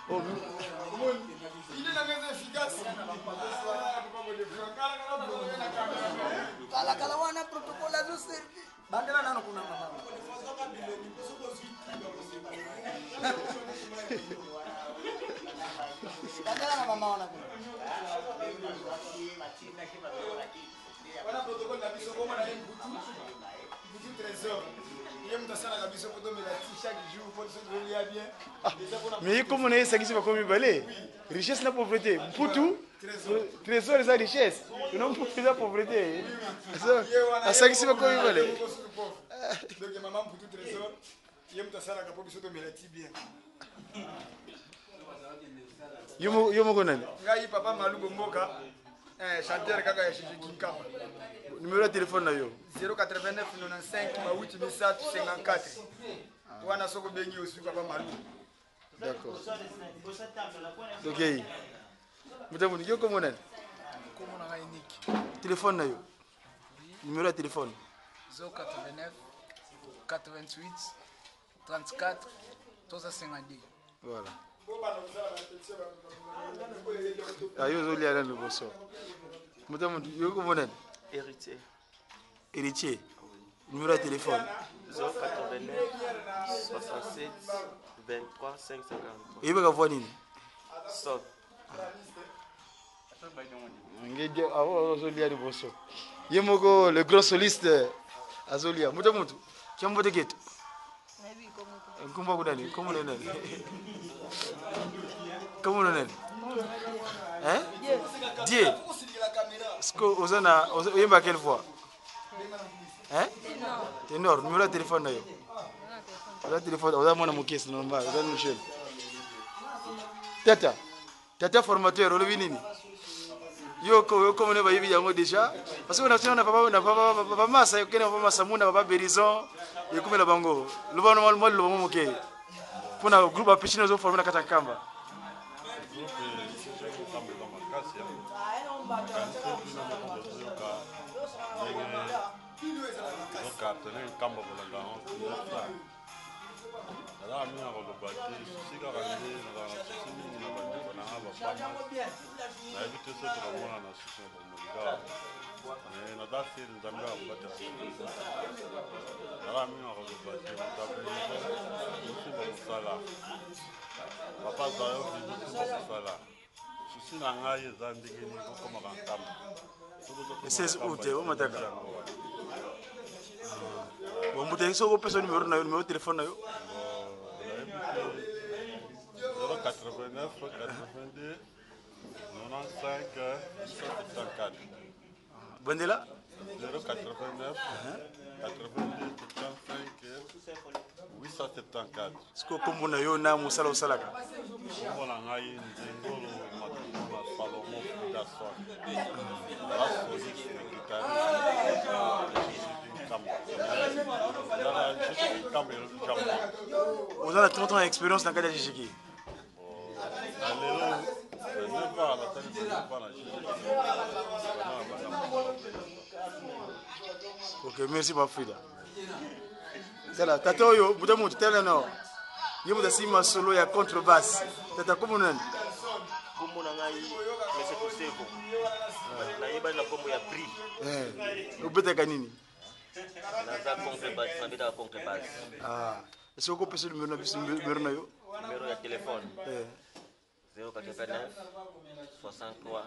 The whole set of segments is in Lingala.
Oh, il est la maison efficace. Kala protocole à nous servir. Bandela nano kuna mama. Bandela na mama wana kuna. Wana protocole na biso koma na butu trésor. Mais comment on est ça qui se va comme balai? Richesse la pauvreté. Pour tout, trésor c'est la richesse. Non pour la pauvreté. Ça ça qui se va comme balai. Donc maman pour tout trésor, il y a un tassara qui a pas besoin de melati bien. Yomo konan. Ngai papa Malou Bomboka, chanteur kaka ya Chichi Kinkapa. Numéro de téléphone na yo. 089 95 854. Wana soko bengi aussi papa Malou. D'accord. OK. Mutamu yo comment on? Comment on a unique. Téléphone na yo. Numéro de téléphone. 089 88 34 352. Voilà. Ayo zoli ala no boso. Mutamu yo comment on? Héritier. Héritier. Numéro de téléphone. 089 67 23 553. Et va voir nini? Stop. Ngedi awo Azolia de boso. Yemoko le grand soliste Azolia. Mutamutu. Kiambo de gate. Kumba kudani, comment on est? Comment on est? Hein? Dieu. Est-ce que vous avez à quelle fois? Hein? Ténor, numéro de téléphone là. Le téléphone, vous avez mon caisse normal, vous avez Michel. Tata formateur, vous l'avez nini? Yo comme on est baïbi yango déjà parce que on a pas massa, on a pas massa muna pas berison et comme la bango. Le bon moi le bon moké. Pour un groupe à piscine aux former na katakamba. Le 16 août, on m'attaque. Bon, vous avez un numéro de téléphone. 089 82 95 174. Bandela 089 82 75 874. Est-ce que comme on a eu un musala au salaka? On a eu un Salomon Garçon. Vous avez 30 ans d'expérience dans le cadre de Jijiki. Ok, merci ma fille. C'est là, tata yo, budamu tela no. Yemu da sima solo ya contrebasse. Tata comment on? Comment on a eu mais c'est possible. Na yeba na kombo ya prix. Ubeta kanini? Na za contrebasse, na beta contrebasse. Ah, est-ce que vous pouvez le numéro na yo? Numéro de téléphone. 089 63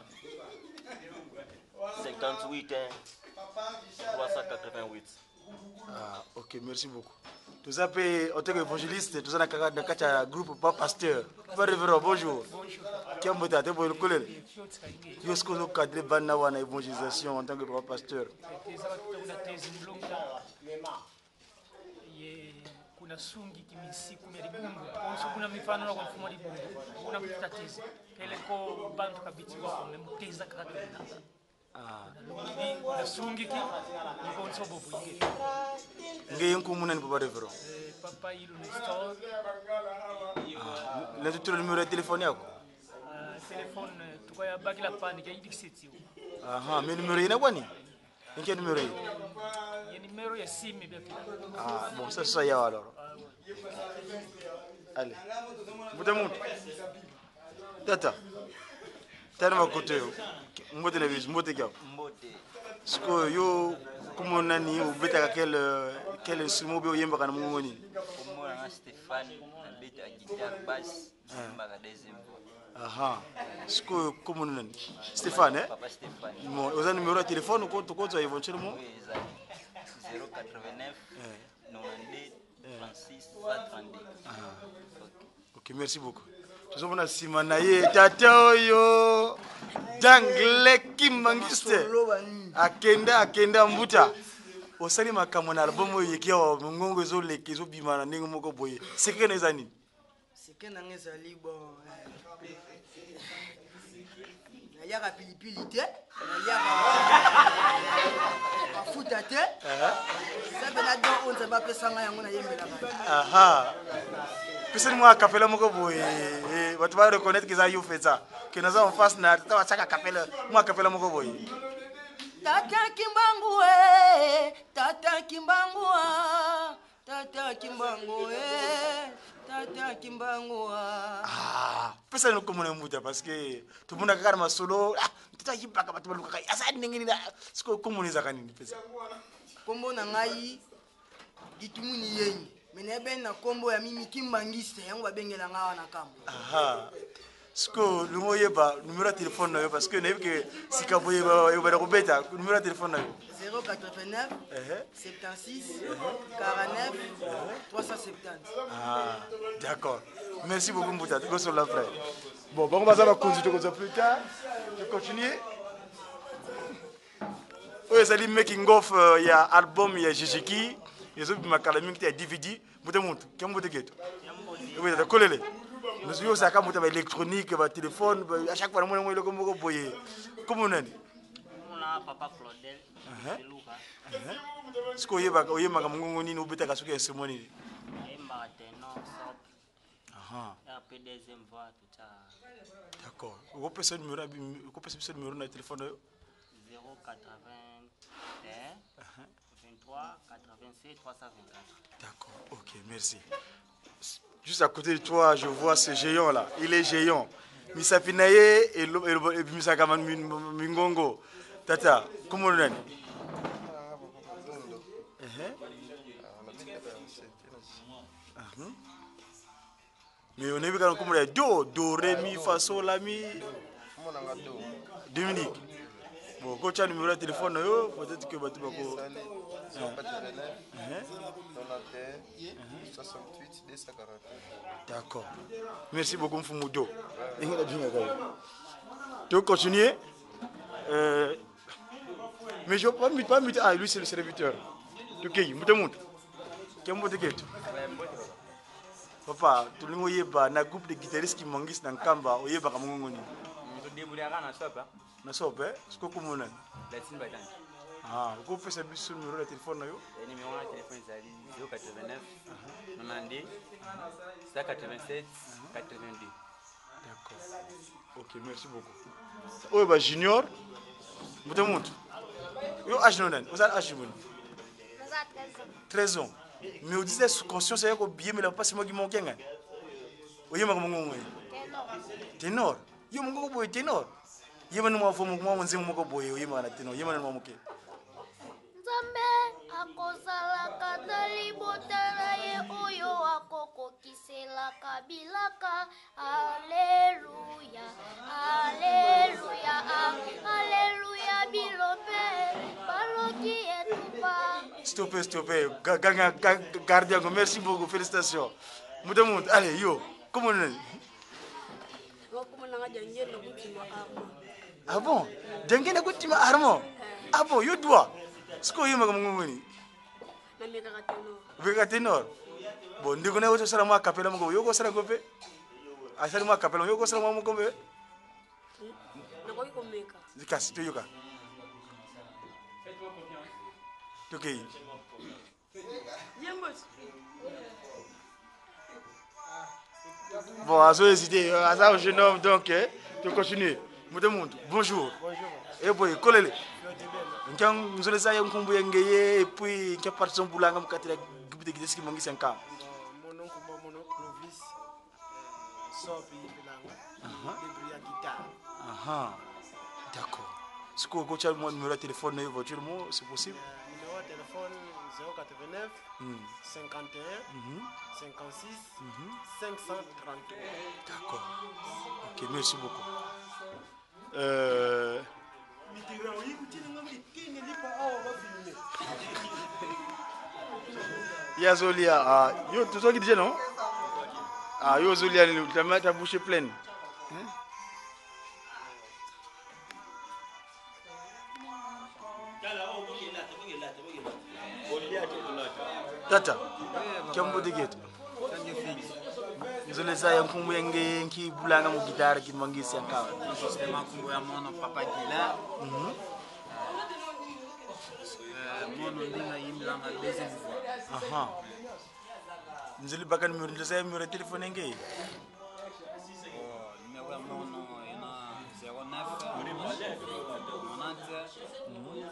58 388. Ah, ok, merci beaucoup. Tout ça peut, en tant qu'évangéliste, tout ça dans un groupe pas pasteur. Pas révérend, bonjour. Qui a monté à te pour le coller? Est-ce que nous cadrons dans l'évangélisation en tant que papa pasteur? Kuna sungi kimisiku melibungu onso kuna mifano na kumfuma libungu kuna mtatezi kele ko bantu kabiti wako memuteza kakatena na sungi ki niko onso bobu yike ngeye nkumuna ni papa revero papa ilu ni store le tuto numéro de téléphone yako téléphone tukoya bakila pani ke idixeti aha mais numéro ina kwani quel numéro est? Il y a un numéro de SIM. Ah, bon, ça, ça y est alors. Allez. Vous Tata. Tana makoto yo. Mbote na biso, mbote kia. Mbote. Siko yo como nani ubeta quel instrument be yemba kana mungoni. Como na Stéphane na beta guitare basse, mbaga deuxième voix. Aha. Siko como nani? Stéphane, hein? Papa Stéphane. Bon, vous avez numéro de téléphone ou quoi éventuellement? Oui, 089 92 36 32. Ok, merci beaucoup. Nous sommes Simanaye tata oyo Dangle Kimbangiste akenda mbuta osali makambo na album oyo yekia wa ngongo ezoleka ezobima na ndenge moko boye seke na ezani seke na ngezali bon nayaka pilipili te nayaka mafuta te sabe na don on nzambe apesanga yango nayembelaka aha pesa moi capella moko boye bato ba reconnaître que ça yo fait ça que nous en face na ta chaka capella moi capella moko boye tata kimbangu e tata kimbangu tata kimbangu e tata kimbangu ah pesa no comme mbuta parce que tout le monde a kakara masolo tata yibaka bato baluka asa ndenge ni siko comme ni zakanini pesa kombo na ngai gitumuni yenyi menebe na kombo ya mimi Kimbangiste yango babengela ngawa na kambo aha siko lungo yeba numéro de téléphone na yo parce que na que sika boye ba yo ba ko beta numéro de téléphone na yo 089 76 49 370 ah d'accord merci beaucoup Mbuta go sur la frère bon on va ça continuer comme ça plus tard je continue oui c'est le making of il y a album il y a Jijiki yezo bimakala mingi te DVD Mbuta muntu kembo te geto oui da kolele nous yo saka Mbuta ba électronique ba téléphone à chaque fois moi le kombo boye comme on dit Mona papa Claudel Luka siko yeba oyema kamungu nini ubeta kasuka esemo nini emba tenor sop aha après deuxième voix tout ça d'accord vous pouvez numéro vous pouvez numéro de téléphone 081 23 87 324. D'accord, ok, merci. Juste à côté de toi, je vois ce géant là. Il est géant. Misapinaye et Misakaman Mingongo. Tata, comment on dit? Mais on est vu comme on dit do, ré, mi, fa, sol, la, mi. Dominique. Bon, quand tu as le numéro de téléphone, peut-être que tu vas 68 241. D'accord. Merci beaucoup, Mfumudo. Tu veux continuer? Mais je ne pas me dire, ah, lui c'est le serviteur. Ok, papa, tout le monde est na groupe de guitaristes qui mangissent dans Kamba, ou yeba comme on dit. Na sopa, ce que comme on a. Ah, vous pouvez faire ce numéro de téléphone là yo? Le numéro de téléphone c'est 089 92 187 82. D'accord. Ok, merci beaucoup. Oh bah junior. Vous montre. Yo âge non, vous avez âge bon. 13 ans. Mais vous dites sous conscience c'est que bien mais là pas c'est moi qui manque hein. Oye ma comme ténor. Yo mon ko boy ténor. Yema no mafomo kuma monzemu moko boye yema na ténor. Yema na mamuke. Nzambe akozala katali botala ye oyo akoko kisela kabilaka. Alléluia, alléluia, alléluia bilobe baloki etupa. Stoppez. Gardien, merci beaucoup, félicitations. Moudamou, allez, yo, comment on est? Ah bon? Dengue na kutima armo. Ah bon, yo dois. Ce que yo magamongoni. Na meka tenor. Vega tenor. Bon, ndiko na wote sala mwa kapela moko. Yo ko sala gope? Asali mwa kapela yo ko sala mwa moko be? Na ko ikomeka. Zikasi to yoka. Ok. Bon, à ce hésiter, à ça, jeune homme, donc, tu continues. Moudamount, bonjour. Bonjour. Eh boy, collez-les. Nous allons essayer de faire un et puis, qui a parti pour la gamme 4 de qui manque 5 ans. Mon oncle Clovis. sopi bilanga débrouille à guitare. D'accord. Ce que vous avez mon numéro de téléphone dans votre voiture, c'est possible? Numéro de téléphone 089 51 56 533. D'accord. Ok, merci beaucoup. Ya Zolia, yo tu toi qui disais non? Ah yo Zolia, ta bouche est pleine. Tata, kiambo digeto. Nzole za yankumbu yenge nki bulanga mu gitara ki mangisi yankawa. Justement kumbu ya mono papa Gila. Mono ndinga yimlanga deuxième fois. Nzole baka numéro de sa numéro de téléphone nge. Numéro ya mono ina 09 90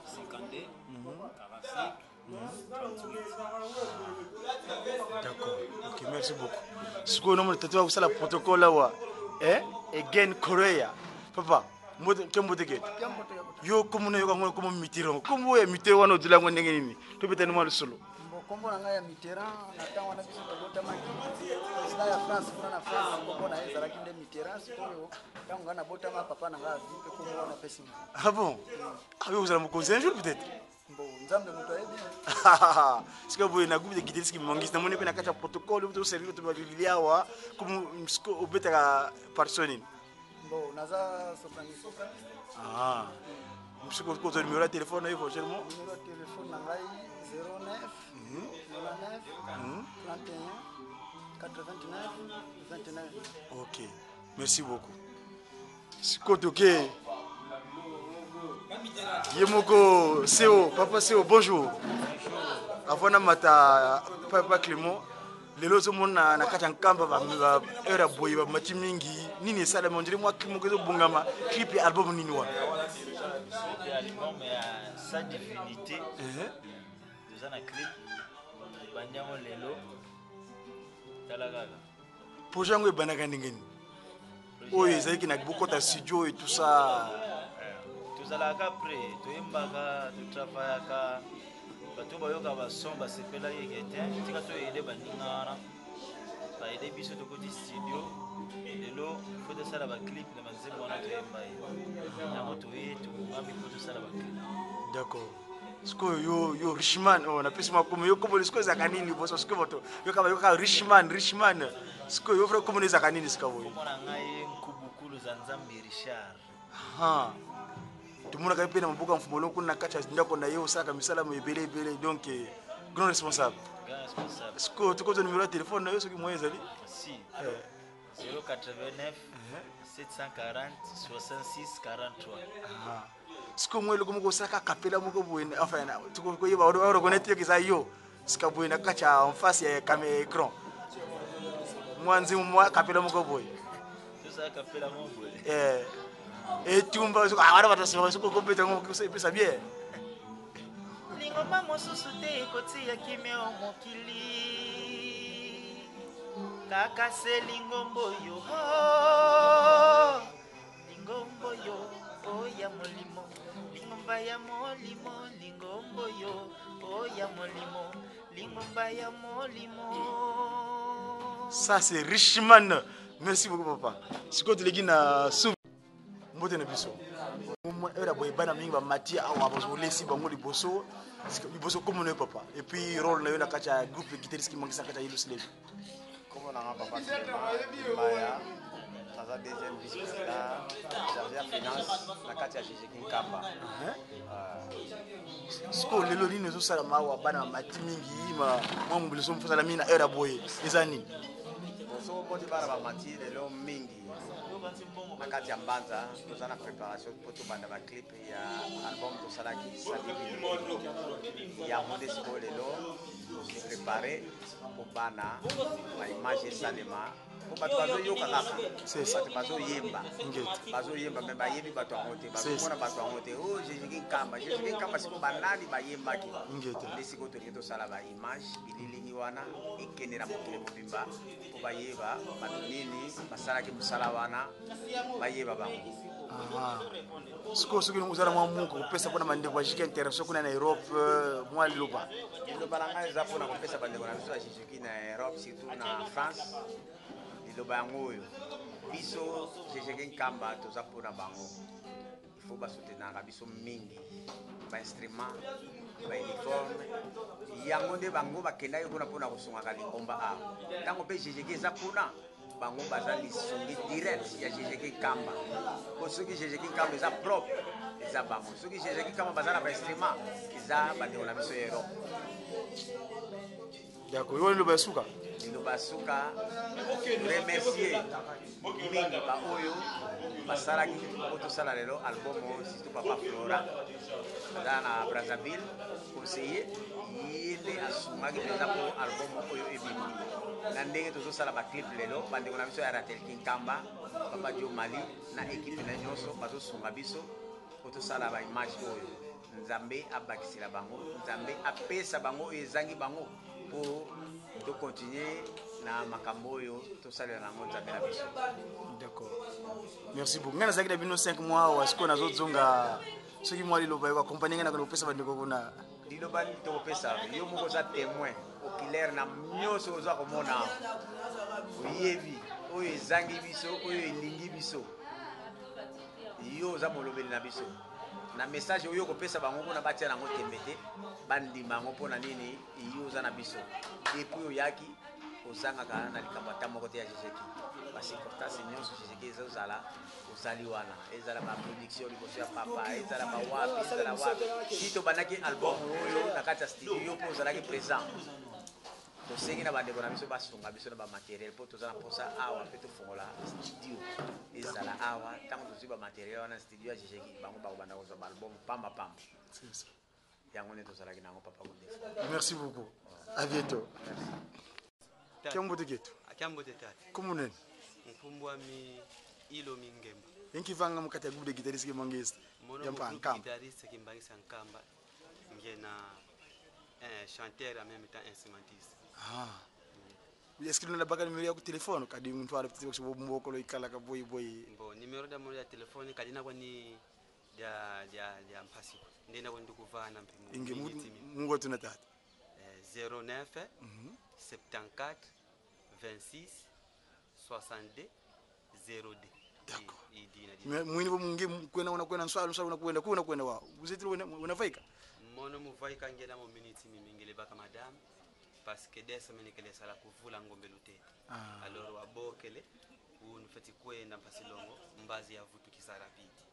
52 45 D'accord. Ok, merci beaucoup. Ce qu'on a dit, c'est le protocole là. Again Korea. Papa, moi, tu me dis yo comme nous comme mitiro. Comme vous mitiro on dit là on n'est ni. Tu peux tenir le solo. Comme on a Mitterrand, on attend on a besoin de l'autre maquille. C'est la France, on a France, on a ezala kinde Mitterrand, c'est tout. Quand on a bota ma papa na ngazi, comme on a fait ça. Ah bon? Ah vous allez me conseiller un jour peut-être. Bon, nzambe muto ebi. Parce que vous na groupe de guitaristes qui mangissent na moni na kacha protocole vous servir to biliawa comme au betaka personne. Bon, naza soprano. Ah. Monsieur ko to numéro de téléphone na yvo seulement. Numéro de téléphone na ngai 09 99 31 89 29. OK. Merci beaucoup. Sikotoke. Yemoko Seo, papa Seo, bonjour. Avant na mata papa Clément, lelo zo mona na kata nkamba ba era boy ba mati mingi nini sala mondiri mwa Clément ko bungama clip et album nini wa. C'est album ya sa divinité. Nous en a clip. Banyango lelo. Talagaga. Projet ngo banaka ndingeni. Oyo ezaki na bokota studio et tout ça. Tozalaka après toyembaka totravaillaka bato bayoka bason basepela yekete tika toyede baningana baede biso tokoti studio lelo fo tosala baclip na banzembo wana toyemba ye yango toye tokungami fo tosala baclip. D'accord. Siko yo Richman on appelle ça comme yo comme siko zakanini boso siko voto yo kaba Richman siko yo frère comme zakanini sika boy. Mona ngai nkubukulu za Nzambe Richard. Tout le monde a pu mboka mfumolo kuna kacha ndako na yo saka misala mo ebele donc grand responsable. Est-ce que tu connais le numéro de téléphone na yo soki moyo ezali? Si. 089 740 66 43. Est-ce que moi le comme ko saka kapela moko boyena enfin tu ko yeba o reconnaître que ça yo sika boyena kacha en face ya caméra écran. Mwanzi moi kapela moko boy. Tout ça kapela moko boy. Et tu me vas agora batasema siko kompeta ngo pesa bien. Lingomba mosusu te ekoti ya kimeo mokili. Kaka se lingombo yo. Lingombo yo oya molimo. Lingomba ya molimo lingombo yo oya molimo. Lingomba ya molimo. Ça c'est Richman. Merci beaucoup papa. Siko telegina sou mbote na biso mo era boy bana mingi ba mati awa bazo lesi bango liboso comme on papa et puis rôle na yo na kacha groupe guitariste qui manque ça kacha yelo slave comme on a papa Maya ça deuxième vice-président chargé de finance na kacha Jésus Kamba siko lelo nini zo sala mawa bana mati mingi ma mo mbuliso mfosala mina era boy ezani so bodi bana ba mati lelo mingi na kati ya mbanza tozana préparation pour tobanda ba clip ya album tosalaki ya monde siko lelo se préparer pour bana ba image esalema po bato bazoyoka kaka C'est ça. bato bazoyemba bazoyemba me bayebi bato yango te bazomona bato yango te o jésus nkamba siko banani bayembaki nde sikoyo tolingi tosala baimage bililingi wana ekendela mokili mobimba po bayeba bato nini basalaki mosala wana bayeba bango. Siko soki uzala mwa muko kopesa mpona bandeko ya jiki interaction kuna na Europe mwa liloba liloba na ngai eza mpona kopesa bandeko na biso ya jiki na Europe surtout na France liloba yango oyo biso jejeke nkamba toza mpona bango ifo basoutenaka biso mingi bainstrument bauniforme yango nde bango bakendaki kuna mpona kosungaka lingomba awa ntango mpe jejeke eza kuna bango baza lisungi direct ya jejeke nkamba po soki jejeke nkamba eza propre eza bango soki jejeke nkamba baza na bainstrument eza bandeko na biso ya Europe. D'accord, yo liloba suka liloba suka remercier mingi baoyo basalaki po tosala lelo albumu surtout papa Flora aza na Brazzaville conseiller ye nde asungaki mpenza po albumu oyo ebimi na ndenge tozosala baclip lelo bandeko na biso ya Ratel Kinkamba papa Dio Mali na ekipe na nyonso bazosunga biso po tosala baimage oyo nzambe abakisela bango nzambe apesa bango oyo ezangi bango po tocontinue na makambo oyo tosalela nango nzambe na biso. D'accord, merci beaucoup. Ngai nazalaki na bino 5 mois wa sikoyo nazozonga soki mwa liloba yo akompanye ngai na kopesa bandeko kuna liloba nini tokopesa yo moko oza témoin oculaire na nyonso oza komona oyebi oyo ezangi biso oyo elingi biso yo oza molobeli na biso na message oyo kopesa bango mpona batia nango tembe te bandima yango mpona nini yo oza na biso depuis oyaki ozangaka na likambo ata moko te ya jejeki bacirconstance nyonso jejeki ezozala ozali wana ezala baproduction liboso ya papa ezala bawapi ezala wapi si tobandaki album oyo na kati ya studio yo mpo ozalaki présent tosengi na bandeko na biso basunga biso na bamateriel mpo toza na mposa awa mpe tofongola studio ezala awa ntango tozwi bamateriel wana studio ya jejeki bango bakobanda kozwa baalbum pamba yango nde tozalaki nango papa Godefroid. Merci beaucoup, à bientôt. Kiambote ketu Kiambote tati kumunene mfumbwa mi ilo mingemba enkivanga mukati ya groupe de guitariste kimangisa yampa nkamba guitariste kimbangisa nkamba ngena chanteur en même temps instrumentiste. Est-ce que nous n'avons pas de numéro de téléphone kadi muntu ala petit ko mboko lo ikala ka boy bon numéro de mon téléphone kadi na kwani ya mpasi ndena ko ndikuvana mpimu inge mungo tunatata 09 74 26 62 02. D'accord. Mwini bo munge kwena nswalo unakwenda wao. Uzeti unavaika? Mono muvaika ngena mo minute mingile baka madame parce que des semaines que les sala kuvula ngombe lutete. Alors wabokele unufeti kwenda mpasi longo mbazi ya vutu kisara piti.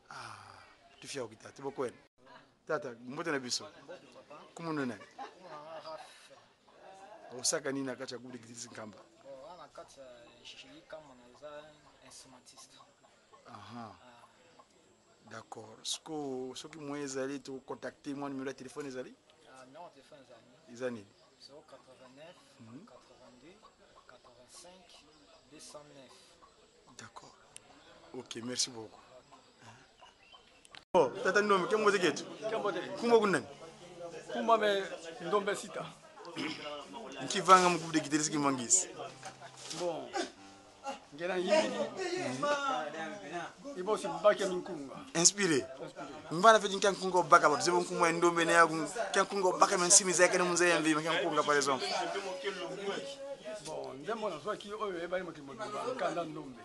Tufia ukitata bokwena. Tata mbote na biso. Kumuno nani? Osaka nini akacha groupe de guitariste nkamba? Ana kacha shishiki kama na instrumentiste. D'accord. Ce que moi ezali to contacter mon numéro de téléphone ezali? Numéro de téléphone ezali. Ezali 089 82 85 209. D'accord. OK, merci beaucoup. Oh, tata ndombe kembote ketu. Kembote. Kumba kunani? Kumba me ndombe sita. Nkivanga mu groupe de guitariste kimangisi. Bon. Ngena yimini. Ibo si mbake minkunga. Inspiré. Mbana fe jinkan kungo baka ba zebo nkumwa ndombe na yagu kan kungo baka men simi zaka na munza yambi kan kunga par exemple. Bon, ndemo na soki oyo ebali mokimo ba kanda ndombe.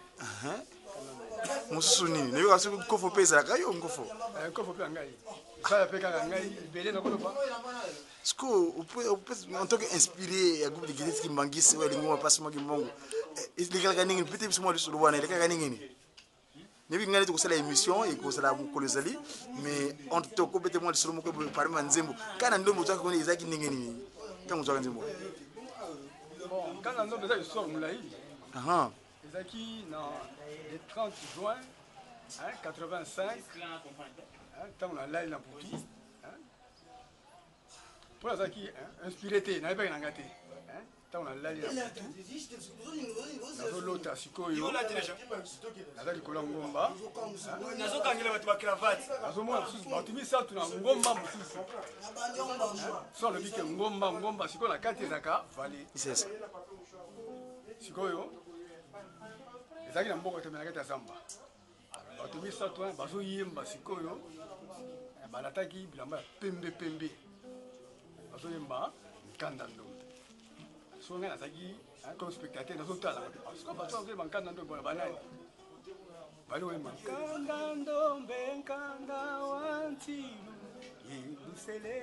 Mususu nini? Nebe kasi kofo pesa kayo ngofo. Kofo pe ngai. Ça fait quand ngai belé na koloba. Sco en tant qu'inspiré à groupe de guitariste kimangisi wa lingoma passe mo kimongo. Lekala kaningi peut-être biso mo lisolo wana lekala kaningi ni. Nebi ngani to kusala émission et kusala mukolezali mais on to ko peut-être mo lisolo mo ko parima nzembo. Kana ndombo tsaka koni ezaki ningi ni. Kango tsaka nzembo. Bon, kana ndombo za histoire mulai. Ezaki le 30 juin 85. Tant la live na Poutou. Pour ça qui inspiré té na pas ngate ntango nalali na butu nazolota sikoyo naza likolo ya ngomba nazokangela bato bacravate nazomona mosusu bato misato na ngomba mosusu so alobi ke ngomba sikoyo na kati ezalaka vale sikoyo ezalaki na mboka te me na kati ya zamba bato misato wana bazoyemba sikoyo balataki bilamba ya pembe bazoyemba nkanda ndombe so ngai nazalaki comme spectateur nazotala siko bato bazoyemba nkanda ndombe bona banani bali oyemba nkanda ndombe nkanda wantilu yelusele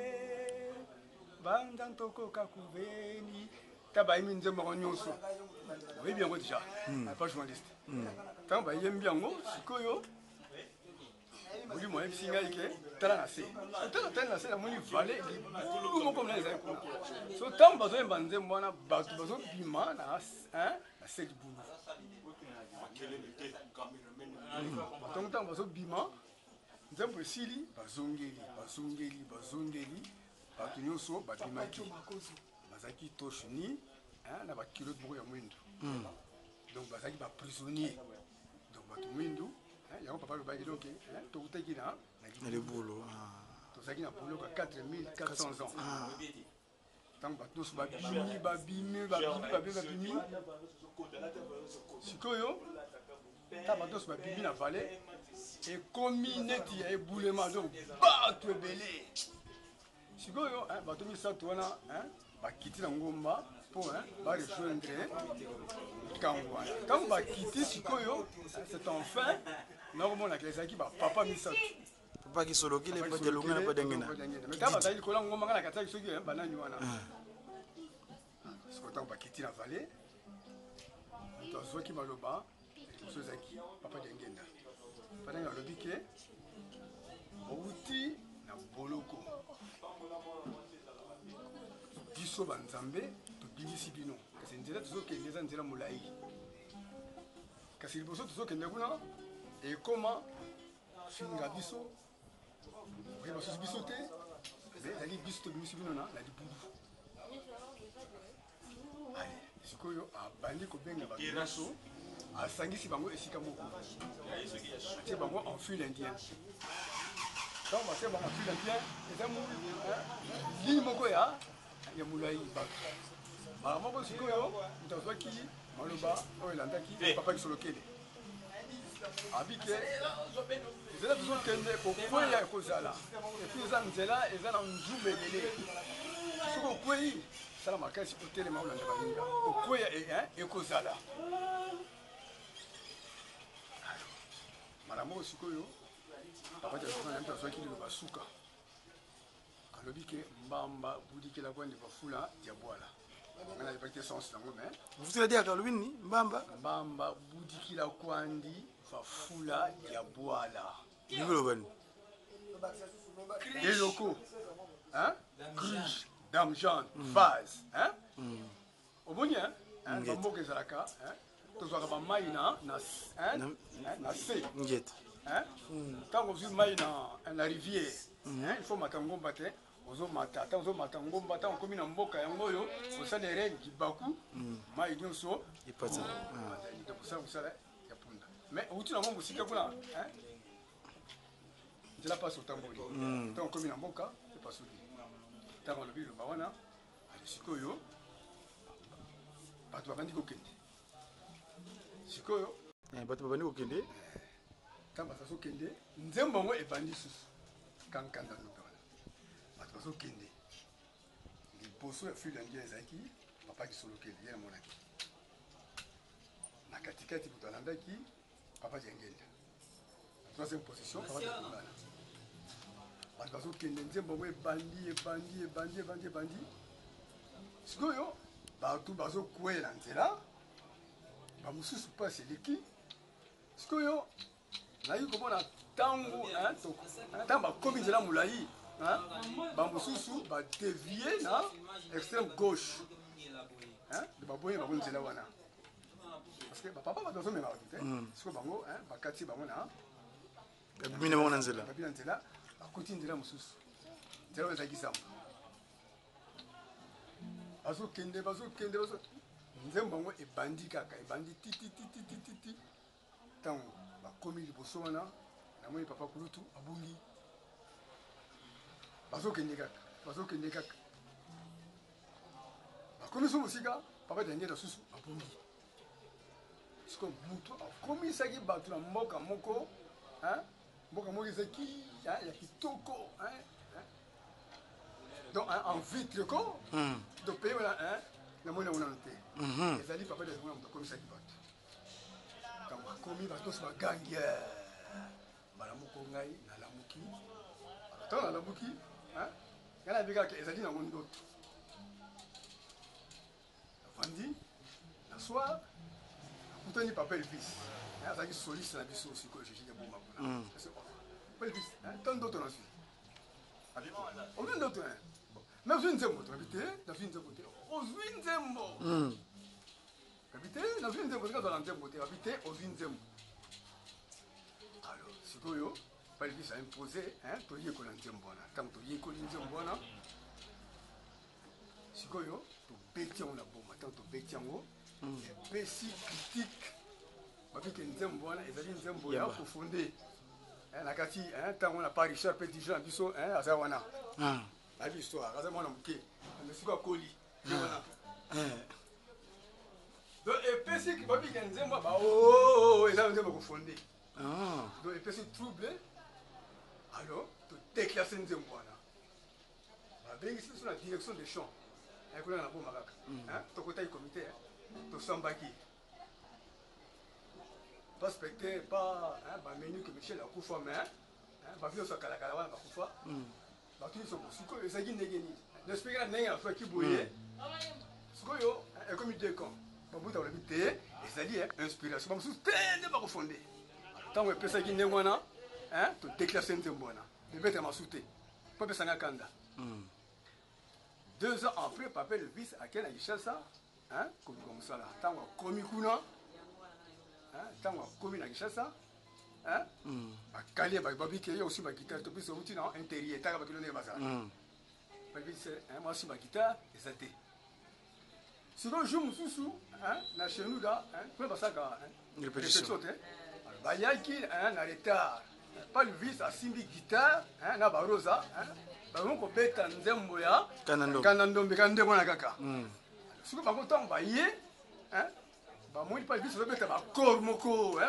banda ntokoka kuveni ta bayembi nzembo yango nyonso oyebi yango déjà pas journaliste ntango bayembi yango sikoyo molimo oyebisi ngai ke tala na se tala na se namoni vale libulu moko mna ezali kuna so ntango bazoyemba nzembo wana bato bazobima na se libulu batongo ntango bazobima nzembo esili bazongeli bato nyonso babimaki bazalaki toshe ni na bakilote moko ya mwindu donc bazalaki baprisonnier donc bato mwindu yango papa lobaki donc tokutaki na libulu tozalaki na boloko ya 4400 ans ntango bato nyonso babimi sikoyo ntango bato nyonso babimi na vale ekomi neti ya ebulema donc bato ebele sikoyo bato misato wana bakiti na ngomba mpo barejoindre likambo wana ntango bakiti sikoyo c'est enfin nakomonaka ezalaki bapapa misato papa kisolokile patelunga na padengena mais ntango bazali likolo ya ngomba ngai na kataki soki banani wana sikoyo ntango bakiti na vale moto azwaki maloba liboso ezalaki papa dengenda padenge alobi ke outi na boloko biso banzambe tobimisi bino kasi nzela tozokende eza nzela molai kasi liboso tozokende kuna ekoma finga biso oyeba susu biso te me ezali biso tobimisi bino na libulu sikoyo abandi kobenga bato nyonso asangisi bango esika moko atie bango en file indien ntango batie bango en file indien eza ligne moko ya molai bato mbala moko sikoyo moto azwaki maloba oyo elandaki papa kisolokele abike nzela tozokende kokweya ekozala epui eza nzela eza na nzumba ebele soki okwei sala makasi otelema olanda baninga okweya ekozala mbala moko sikoyo papa tiazokanampe azwaki liloba suka alobi ke mbamba budikela kwandi bafula ya bwala ngana yebaki te sens nango me mufutila diaka alobi nini mbamba budikila kwandi bafula ya bwala bibilobani eloko cruche dame jean vase omoni bamboka ezalaka tozwaka bamai na se ntango ozwi mai na rivière il faut mata ngomba te ozomata ntango ozomata ngomba ntango okomi na mboka yango oyo osala erene kibaku mai nyonso osala mosala ya punda mais outi nango mosika kuna nzela mpasi otamboli ntango okomi na mboka epasuki ntango alobi liloba wana sikoyo bato babandi kokende sikoyo bato babandi kokende ntango bazokende nzembo yango ebandi susu kankanda ndobe wana bato bazokende liboso ya file yango ezalaki papa kisolokeli ye namonaki na katikati moto alandaki papa diengenda na troisième position papa diengana bato bazokende nzembo yango ebandi sikoyo bato bazokwela nzela bamosusu mpasi eleki sikoyo nayi komona ntango bakomi nzela molai bamosusu badevie na extrême gauche baboyi bango nzela wana parceke bapapa bato bazomema bato te sikoyo bango bakati bango na babimi na bango na nzela babi na nzela bakoti nzela mosusu nzela oyo ezalaki zamba bazokende nzembo yango ebandi kaka ebandi titititititi ntango bakomi liboso wana namoni papa kulutu abungi bazokende kaka bakomi so mosika papa daniel asusu abungi siko mutu akomisaki bato na mboka moko ezaki ya kitoko donc en vitre ko to pays wana namoni yango nano te ezali papa daniel moto akomisaki bato ntango akomi bato nyonso bagangi balamuko ngai nalamuki ntango nalamuki ngai nayebi kaka ezali nango ndoto navandi na soir nakutani papa elvis azalaki soliste na biso sikoyo jejike boma kuna papa elvis ta ndoto nazwi ozwi ndoto me ozwi nzembo tokabi te nazwi nzembo te ozwi nzembo kabi te nazwi nzembo tikazala nzembo te kabi te ozwi nzembo alors sikoyo papa elvis aimpose toyekola nzembo wana ntango toyekoli nzembo wana sikoyo tobeti yango na boma ntango tobeti yango epesi critique babike nzembo wana ezali nzembo ya kofonde na kati ntango na pa richard mpe dijon na biso aza wana nayebi histoire aza mwana moke mesiko akoli wana donc epesi babike nzembo eza nzembo kofonde donc epesi trouble alors todeklasse nzembo wana babengisi biso na direction de champ ekuna na boma kaka tokotaki comité tosambaki toaspecte pa bamenu ke michel akufa me bavi nyonso akalakala wana bakufa bato nyonso sikoyo ezalaki ndenge nini naspeke na ndenge nafaki boye sikoyo ekomi deux camp babuta balobi te ezali inspiration bamosusu te nde bakofonde ntango epesaki ndenge wana todeklasse nzembo wana bebete masu te po epesanga kanda 2 ans après papa elvis akei na kinshasa komika mosala ntango akomi kuna ntango akomi na kinshasa bakali babike ye osimba guitare to biso outi na intérieur taka bakilo ndenge bazala babise mwasimba guitare eza te sikoyo jour mosusu na chenu da kuna basaka répétition te bayaki na retard pa elvis asimbi guitare na barosa bango kobeta nzembo ya kana ndombe kana ndenge wana kaka sikoyo bango ntango baye bamoni pa elvis azobeta bacor moko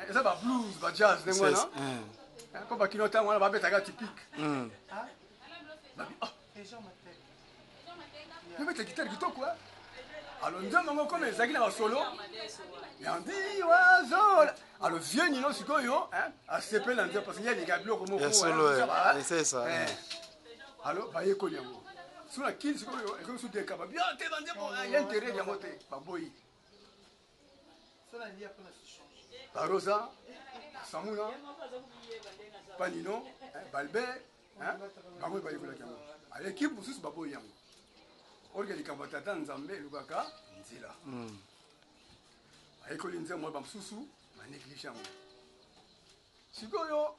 eza bablues bajazz ndenge wana mpo bakino ntango wana babetaka typique yobeta gitare kitoko alo nzembo yango kome ezalaki na basolo yandi wazola alo vieux nino sikoyo asepeli na nzembo parce que yalinga biloko moko alo bayekoli yango sona kini sikoyo ekomi su deka babia te banzembo ya intérêt yango te baboyi barosa samuna panino balbert bango bayekolaki yango ayekipe mosusu baboyi yango orike likambo tata nzambe elukaka nzela ayekoli nzembo bamosusu banéglige yango sikoyo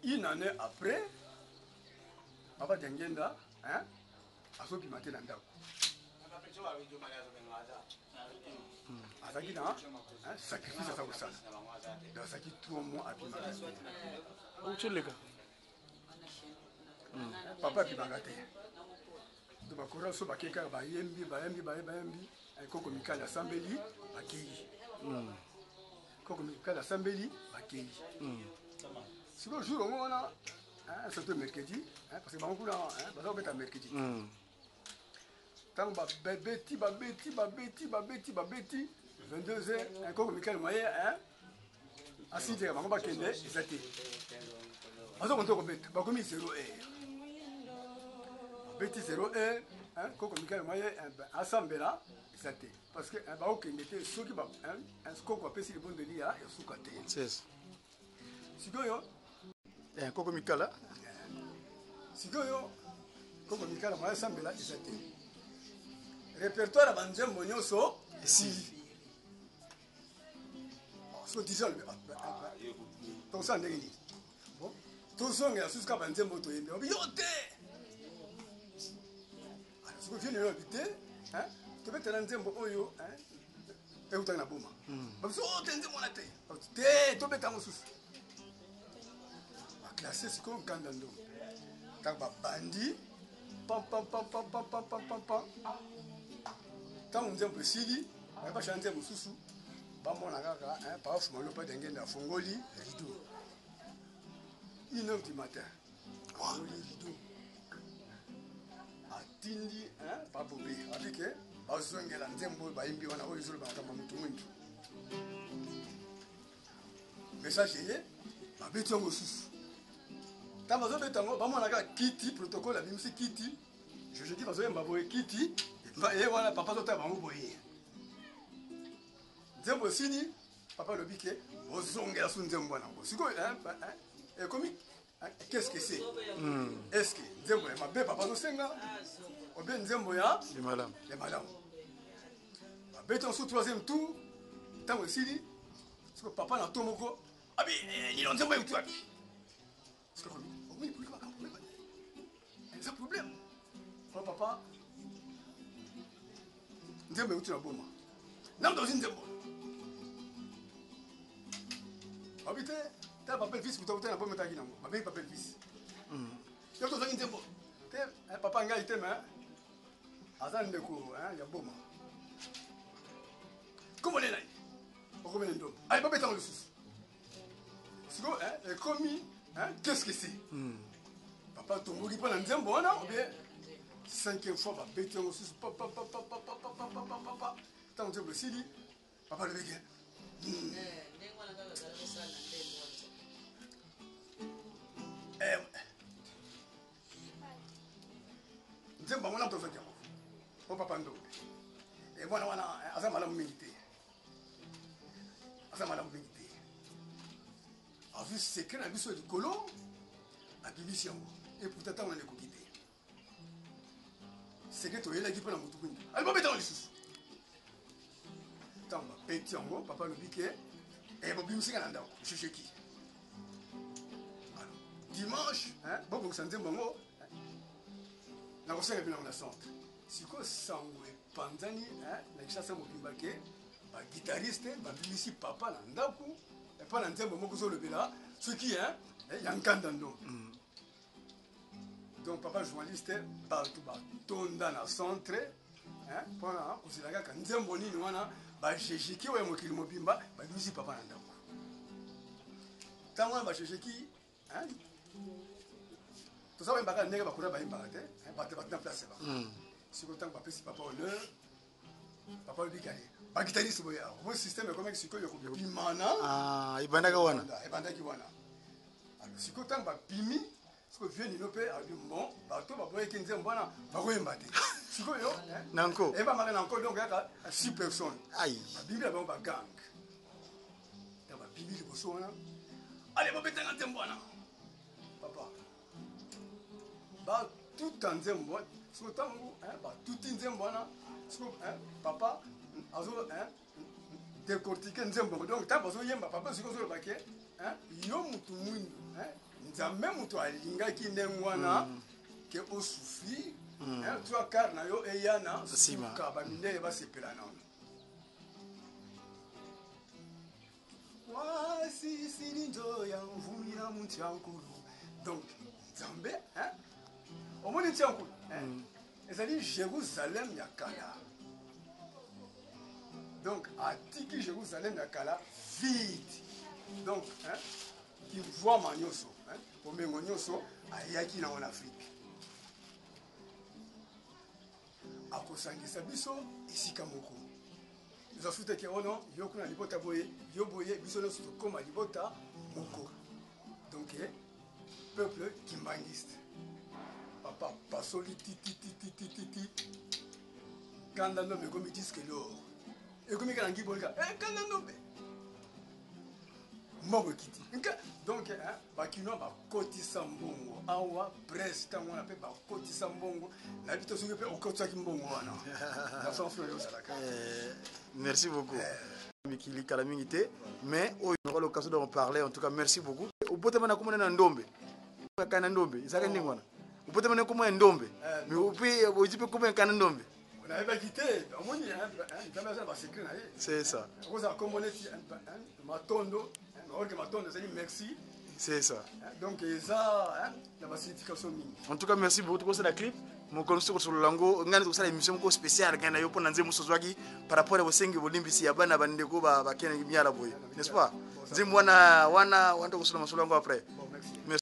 une année après papa diangenda azobima te na ndako azalaki na sacrifice aza kosala donc azalaki 3 mois abimaka te papa abimaka te to bakora so bakei kaka bayembi koko mikali asambeli bakei koko mikali asambeli bakei sikoyo jour ongo wana surtout mercredi parce que bango kuna baza kobeta mercredi ntango babeti 22h koko mikali moye asideka bango bakende eza te baza konte kobeta bakomi 0 heure babeti 0 heure koko mikali moye asambela eza te parce que bakokende te soki koko bapesi libondo lia ya suka te sikoyo koko mikala sikoyo koko mikala moye asambela eza te répertoire ya banzembo nyonso esili so disant tosala ndenge nini tozongela susu kaka banzembo toyembi obi yo te siko vieux nino habité tobetela nzembo oyo eutaki na boma babiso te nzembo na te te tobeta mosusu baklasse sikoyo nkanda ndo ntango babandi ntango nzembo esili bayebashala nzembo mosusu bamona kaka parafuma lopa dengende afongoli rideau 1h du matin afongoli rideau atindi babobe abike bazongela nzembo oyo bayimbi wana oyo ezoloba makambo motu mwindu message eye babeti yango mosusu ntango bazobeta yango bamonaka kiti protocole abimisi kiti jojeki bazoyemba boye kiti ye wana papa azotala bango boye nzembo esili papa alobi ke ozongela su nzembo wana yango sikoyo ekomi qu'est-ce que c'est est-ce que nzembo ya mabe papa azosenga obe nzembo ya malamu babeti yango su troisième tour ntango esili sikoyo papa na to moko abi lilo nzembo eutu abi sikoyo omoni polika makambo eza problème o papa nzembo euti na boma namuta ozi nzembo abi te ta papel fils kuta kuta na boma etaki nango babengi papel fils yo tozangi nzembo te papa ngai te me aza ndeko ya boma komone nai okomene ndombo ali babetango lisusu siko ekomi qu'est-ce que c'est papa tomboki mpo na nzembo wana obie 5e fois babeti yango susu ntango nzembo esili papa alobeki nzembo yango na tozaki yango po papa ndombe mwana wana aza malamu mingi te aza malamu mingi te avu sekret na biso likolo abimisi yango eputa ntango nana ekoki te sekret toyelaki mpo na motu kwingi ali bobetango lisusu ntango bapeti yango papa alobi ke bobimisika na ndako shesheki dimanche bobongisa nzembo yango nakosenga binango na centre sikoyo sango epanzani na kisasa mobimba ke baguitariste babimisi papa na ndako epa na nzembo moko ozolobela soki ya nkanda ndo donc papa journaliste bato batonda na centre mpona kozela kaka nzembo nini wana bajejeki oyo mokili mobimba babimisi papa na ndako ntango wana bajejeki toza bayembaka ndenge bakuna bayimbaka te bato na place ba sikoyo ntango bapesi papa honneur papa olobikali baguitariste boye bo systeme ekomaki sikoyo ekobimana ebandaki wana sikoyo ntango bapimi sikoyo vie nino mpe alobi bon bato baboyeki nzembo wana bakoyemba te sikoyo ebamaka na nko donc yaka 6 personnes babimbi na bango bagang ntango babimbi liboso wana ale bobetanga nzembo wana papa batuta nzembo wana sikoyo ntango batuti nzembo wana sikoyo papa azo décortiquer nzembo donc ntango bazoyemba papa sikoyo ozolobake yo mutu mwindu nzambe mutu alingaki ndenge wana ke osufi twa kar na yo eyana suka bamindele basepela nano wasisili nzoya mvumila muntu yankulu donc nzambe omoni nti yankulu ezali jérusalem ya kala donc atiki jérusalem ya kala vide donc kivwama nyonso bomengo nyonso ayaki nango na afrike akosangisa biso esika moko ezasu teke ono yo kuna libota boye yo boye biso nyonso tokóma libota moko donc peuple kimbangiste papa pasoli titititititi kanda ndombe ekomi diske lor ekomi kala ngibolika kanda ndombe mbongo ekiti donc bakinoa bakotisa mbongo awa presse ntango wana mpe bakotisa mbongo nayebi to soki mpe okotisaki mbongo wana na sanfleur ozalaka merci beaucoup mikili kala mingi te mais oyo naka l'occasion d'en parler en tout cas merci beaucoup obotama na komona na ndombe kaka na ndombe ezalaka ndenge wana upote mane comme ndombe mais upi ojipe comme kana ndombe on avait pas quitté amoni jamais ça va s'écrire na c'est ça on a comme on est matondo orque matondo c'est merci c'est ça donc ça la facilitation mingi en tout cas merci beaucoup pour cette clip mon conseil sur le lango ngani ko sala émission ko spéciale kana yo pona nze musozwaki par rapport au sengi bolimbisi ya bana bandeko ba kene miala boy n'est-ce pas nzimwana wana wanda kusula masolo yango après